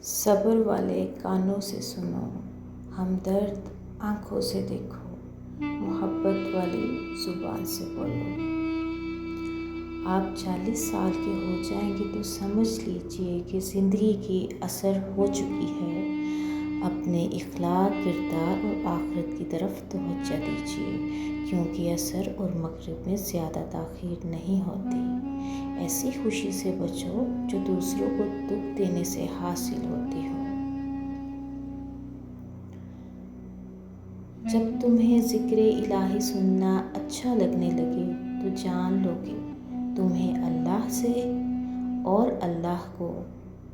صبر والے کانوں سے سنو، ہمدرد آنکھوں سے دیکھو، محبت والی زبان سے بولو۔ آپ 40 سال کے ہو جائیں گے تو سمجھ لیجئے کہ زندگی کی اثر ہو چکی ہے۔ اپنے اخلاق، کردار اور آخرت کی طرف توجہ دیجئے، کیونکہ عصر اور مغرب میں زیادہ تاخیر نہیں ہوتی۔ ایسی خوشی سے بچو جو دوسروں کو دکھ دینے سے حاصل ہوتی ہو۔ جب تمہیں ذکر الہی سننا اچھا لگنے لگے تو جان لو کہ تمہیں اللہ سے اور اللہ کو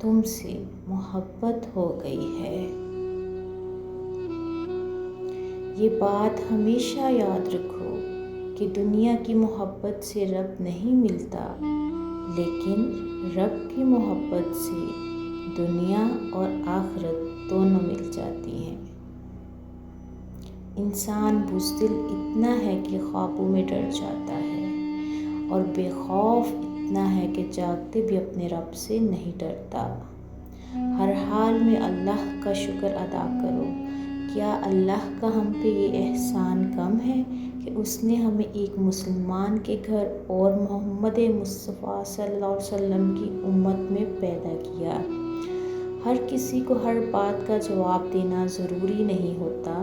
تم سے محبت ہو گئی ہے۔ یہ بات ہمیشہ یاد رکھو کہ دنیا کی محبت سے رب نہیں ملتا، لیکن رب کی محبت سے دنیا اور آخرت دونوں مل جاتی ہیں۔ انسان بزدل اتنا ہے کہ خوابوں میں ڈر جاتا ہے، اور بے خوف اتنا ہے کہ جاگتے بھی اپنے رب سے نہیں ڈرتا۔ ہر حال میں اللہ کا شکر ادا کرو۔ کیا اللہ کا ہم پہ یہ احسان کم ہے کہ اس نے ہمیں ایک مسلمان کے گھر اور محمد مصطفیٰ صلی اللہ علیہ وسلم کی امت میں پیدا کیا؟ ہر کسی کو ہر بات کا جواب دینا ضروری نہیں ہوتا۔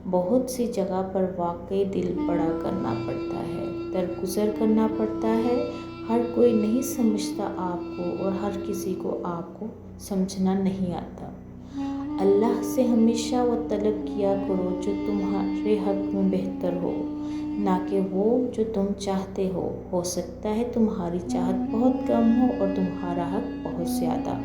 بہت سی جگہ پر واقعی دل بڑا کرنا پڑتا ہے، درگزر کرنا پڑتا ہے۔ ہر کوئی نہیں سمجھتا آپ کو، اور ہر کسی کو آپ کو سمجھنا نہیں آتا۔ اللہ سے ہمیشہ وہ طلب کیا کرو جو تمہارے حق میں بہتر ہو، نہ کہ وہ جو تم چاہتے ہو۔ ہو سکتا ہے تمہاری چاہت بہت کم ہو اور تمہارا حق بہت زیادہ۔